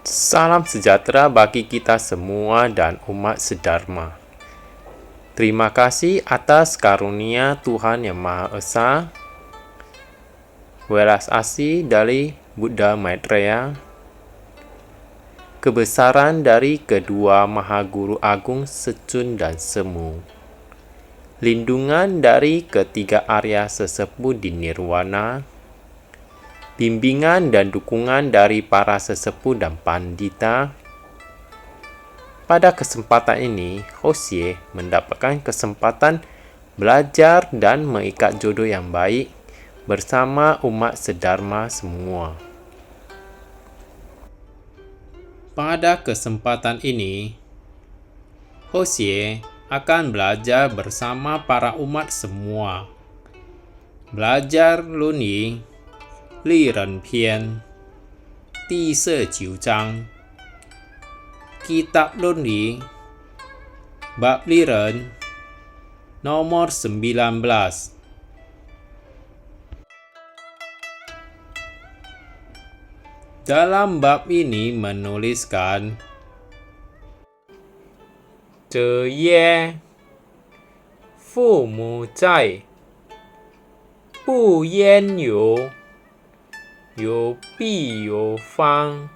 Salam sejahtera bagi kita semua dan umat sedharma. Terima kasih atas karunia Tuhan Yang Maha Esa, welas asih dari Buddha Maitreya, kebesaran dari kedua Maha Guru Agung Secun dan Semu, lindungan dari ketiga Arya Sesepuh di Nirwana, bimbingan dan dukungan dari para sesepuh dan pandita. Pada kesempatan ini, Hosea mendapatkan kesempatan belajar dan mengikat jodoh yang baik bersama umat sedharma semua. Pada kesempatan ini, Hosea akan belajar bersama para umat semua. Belajar Luni, Li Ren Pian, Di Se Jiu Zhang, Kitab Lunli, Bab Liren, nomor 19. Dalam bab ini menuliskan, 这耶，父母在，不焉有，有必有方。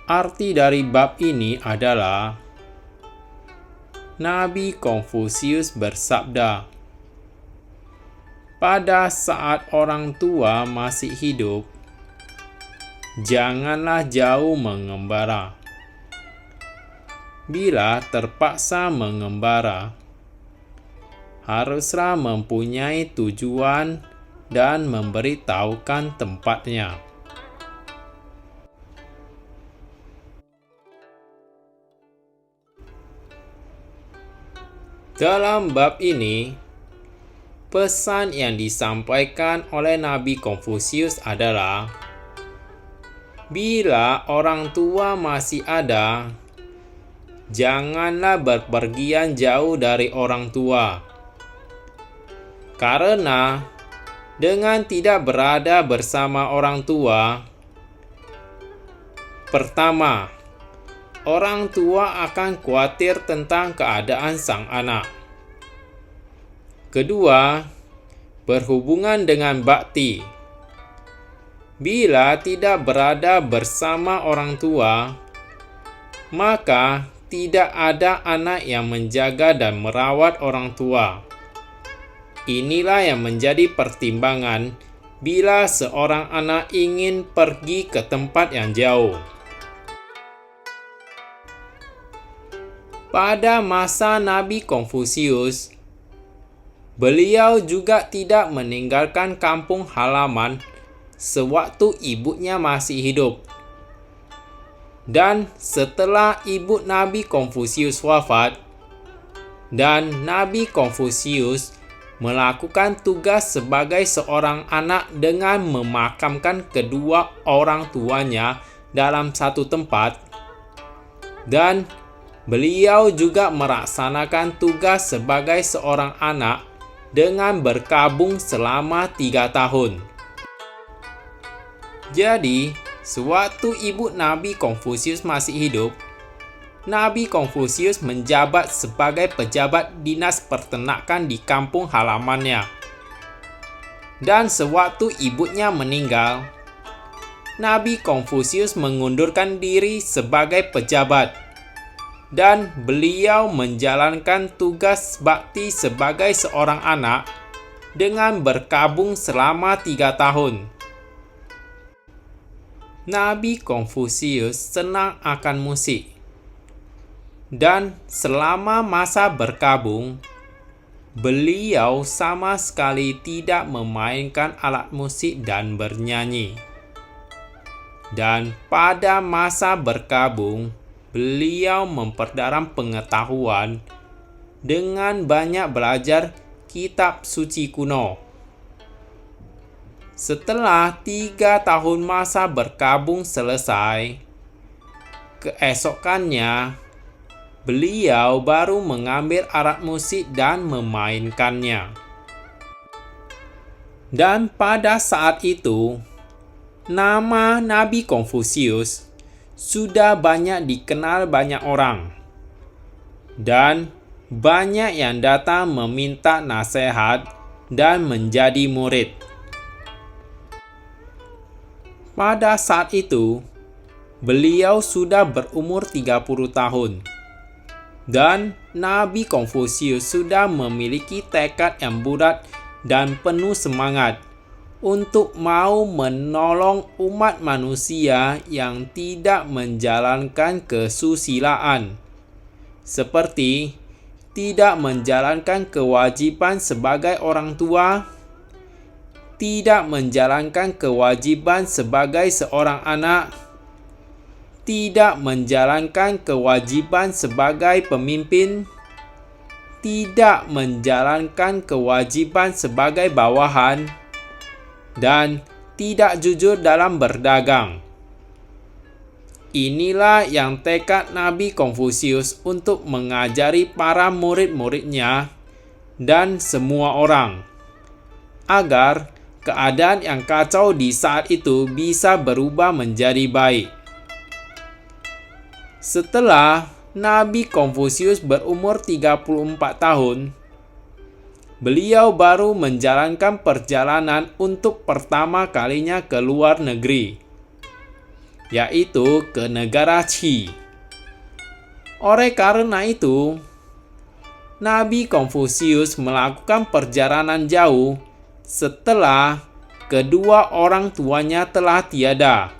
Arti dari bab ini adalah Nabi Konfusius bersabda, pada saat orang tua masih hidup, janganlah jauh mengembara. Bila terpaksa mengembara, haruslah mempunyai tujuan dan memberitahukan tempatnya. Dalam bab ini, pesan yang disampaikan oleh Nabi Konfusius adalah, bila orang tua masih ada, janganlah berpergian jauh dari orang tua. Karena dengan tidak berada bersama orang tua, pertama, orang tua akan khawatir tentang keadaan sang anak. Kedua, berhubungan dengan bakti. Bila tidak berada bersama orang tua, maka tidak ada anak yang menjaga dan merawat orang tua. Inilah yang menjadi pertimbangan bila seorang anak ingin pergi ke tempat yang jauh. Pada masa Nabi Konfusius, beliau juga tidak meninggalkan kampung halaman sewaktu ibunya masih hidup. Dan setelah ibu Nabi Konfusius wafat, dan Nabi Konfusius melakukan tugas sebagai seorang anak dengan memakamkan kedua orang tuanya dalam satu tempat, dan beliau juga melaksanakan tugas sebagai seorang anak dengan berkabung selama 3 tahun. Jadi, sewaktu ibu Nabi Konfusius masih hidup, Nabi Konfusius menjabat sebagai pejabat dinas peternakan di kampung halamannya. Dan sewaktu ibunya meninggal, Nabi Konfusius mengundurkan diri sebagai pejabat, dan beliau menjalankan tugas bakti sebagai seorang anak dengan berkabung selama 3 tahun. Nabi Konfusius senang akan musik, dan selama masa berkabung, beliau sama sekali tidak memainkan alat musik dan bernyanyi. Dan pada masa berkabung, beliau memperdalam pengetahuan dengan banyak belajar kitab suci kuno. Setelah 3 tahun masa berkabung selesai, keesokannya beliau baru mengambil alat musik dan memainkannya. Dan pada saat itu, nama Nabi Konfusius sudah banyak dikenal banyak orang. Dan banyak yang datang meminta nasihat dan menjadi murid. Pada saat itu, beliau sudah berumur 30 tahun. Dan Nabi Konfusius sudah memiliki tekad yang bulat dan penuh semangat untuk mau menolong umat manusia yang tidak menjalankan kesusilaan, seperti tidak menjalankan kewajiban sebagai orang tua, tidak menjalankan kewajiban sebagai seorang anak, tidak menjalankan kewajiban sebagai pemimpin, tidak menjalankan kewajiban sebagai bawahan, dan tidak jujur dalam berdagang. Inilah yang tekad Nabi Konfusius untuk mengajari para murid-muridnya dan semua orang, agar keadaan yang kacau di saat itu bisa berubah menjadi baik. Setelah Nabi Konfusius berumur 34 tahun, beliau baru menjalankan perjalanan untuk pertama kalinya ke luar negeri, yaitu ke negara Qi. Oleh karena itu, Nabi Konfusius melakukan perjalanan jauh setelah kedua orang tuanya telah tiada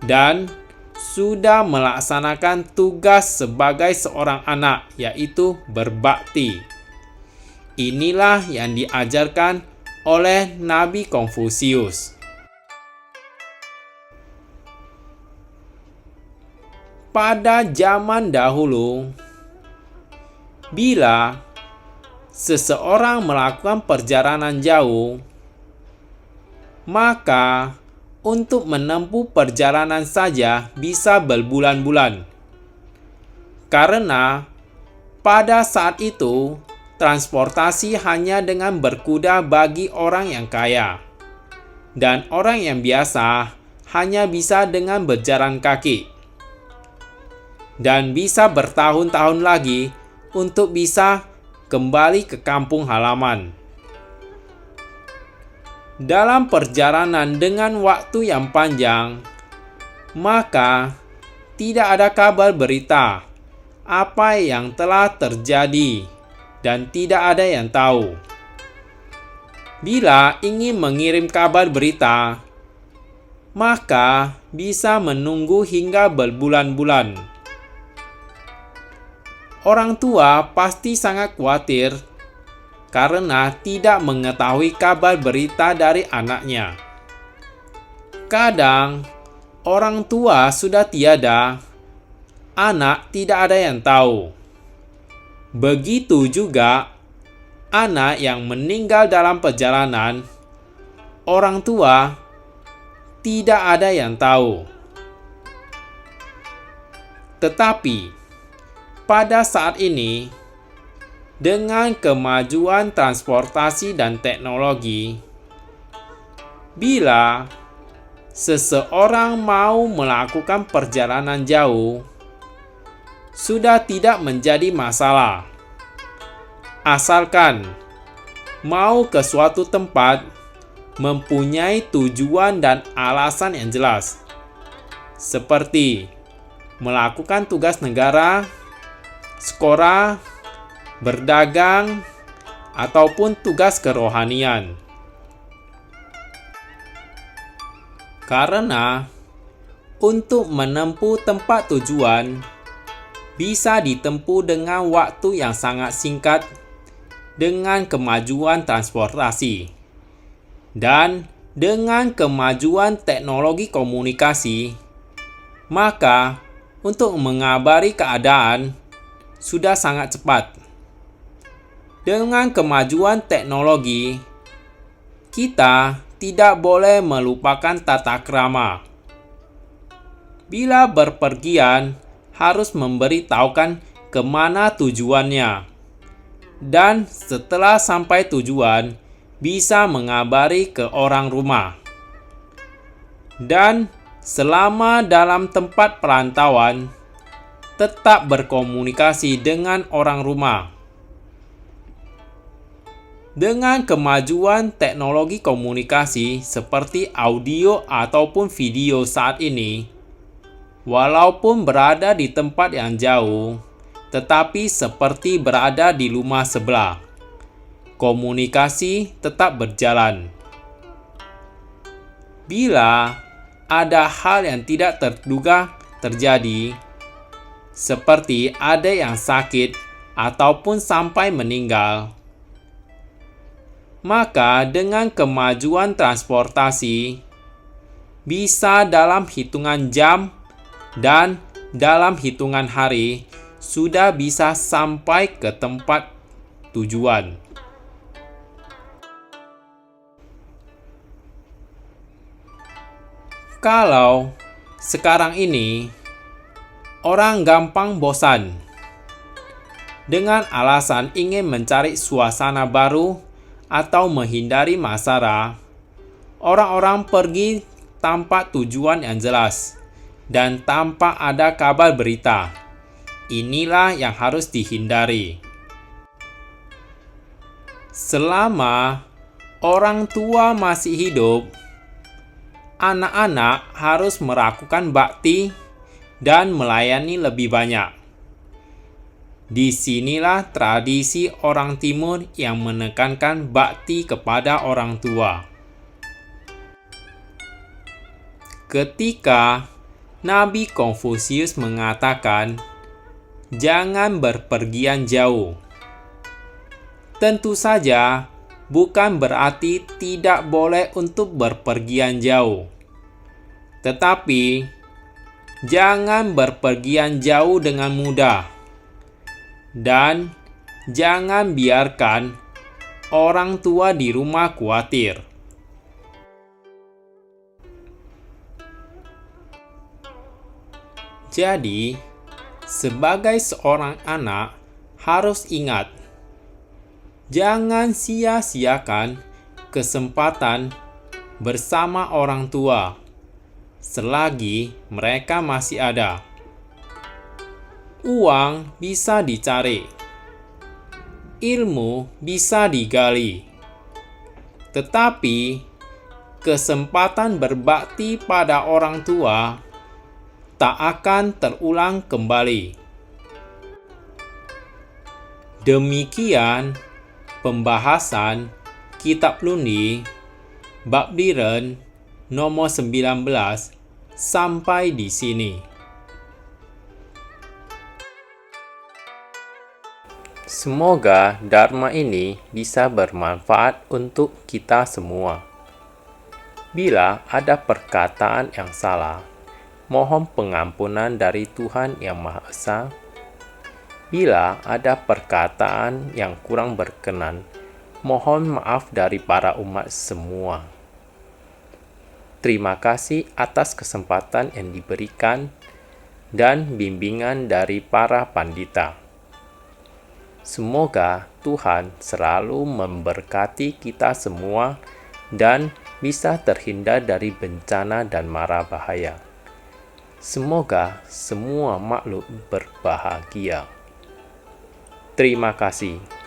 dan sudah melaksanakan tugas sebagai seorang anak, yaitu berbakti. Inilah yang diajarkan oleh Nabi Konfusius. Pada zaman dahulu, bila seseorang melakukan perjalanan jauh, maka untuk menempuh perjalanan saja bisa berbulan-bulan. Karena pada saat itu, transportasi hanya dengan berkuda bagi orang yang kaya, dan orang yang biasa hanya bisa dengan berjalan kaki. Dan bisa bertahun-tahun lagi untuk bisa kembali ke kampung halaman. Dalam perjalanan dengan waktu yang panjang, maka tidak ada kabar berita apa yang telah terjadi dan tidak ada yang tahu. Bila ingin mengirim kabar berita, maka bisa menunggu hingga berbulan-bulan. Orang tua pasti sangat khawatir karena tidak mengetahui kabar berita dari anaknya. Kadang, orang tua sudah tiada, anak tidak ada yang tahu. Begitu juga anak yang meninggal dalam perjalanan, orang tua tidak ada yang tahu. Tetapi, pada saat ini, dengan kemajuan transportasi dan teknologi, bila seseorang mau melakukan perjalanan jauh, sudah tidak menjadi masalah. Asalkan mau ke suatu tempat, mempunyai tujuan dan alasan yang jelas, seperti melakukan tugas negara, sekolah, berdagang, ataupun tugas kerohanian. Karena untuk menempuh tempat tujuan bisa ditempuh dengan waktu yang sangat singkat dengan kemajuan transportasi. Dan dengan kemajuan teknologi komunikasi, maka untuk mengabari keadaan sudah sangat cepat. Dengan kemajuan teknologi, kita tidak boleh melupakan tata krama. Bila berpergian, harus memberitahukan kemana tujuannya. Dan setelah sampai tujuan, bisa mengabari ke orang rumah. Dan selama dalam tempat perantauan, tetap berkomunikasi dengan orang rumah. Dengan kemajuan teknologi komunikasi seperti audio ataupun video saat ini, walaupun berada di tempat yang jauh, tetapi seperti berada di rumah sebelah, komunikasi tetap berjalan. Bila ada hal yang tidak terduga terjadi, seperti ada yang sakit ataupun sampai meninggal, maka dengan kemajuan transportasi, bisa dalam hitungan jam dan dalam hitungan hari sudah bisa sampai ke tempat tujuan. Kalau sekarang ini orang gampang bosan dengan alasan ingin mencari suasana baru atau menghindari masalah, orang-orang pergi tanpa tujuan yang jelas dan tanpa ada kabar berita. Inilah yang harus dihindari. Selama orang tua masih hidup, anak-anak harus melakukan bakti dan melayani lebih banyak. Disinilah tradisi orang Timur yang menekankan bakti kepada orang tua. Ketika Nabi Konfusius mengatakan, "Jangan berpergian jauh," tentu saja bukan berarti tidak boleh untuk berpergian jauh. Tetapi, jangan berpergian jauh dengan mudah. Dan jangan biarkan orang tua di rumah khawatir. Jadi, sebagai seorang anak harus ingat, jangan sia-siakan kesempatan bersama orang tua selagi mereka masih ada. Uang bisa dicari, ilmu bisa digali, tetapi kesempatan berbakti pada orang tua tak akan terulang kembali. Demikian pembahasan Kitab Lundi, Bab Biren, nomor 19 sampai di sini. Semoga Dharma ini bisa bermanfaat untuk kita semua. Bila ada perkataan yang salah, mohon pengampunan dari Tuhan Yang Maha Esa. Bila ada perkataan yang kurang berkenan, mohon maaf dari para umat semua. Terima kasih atas kesempatan yang diberikan dan bimbingan dari para pandita. Semoga Tuhan selalu memberkati kita semua dan bisa terhindar dari bencana dan mara bahaya. Semoga semua makhluk berbahagia. Terima kasih.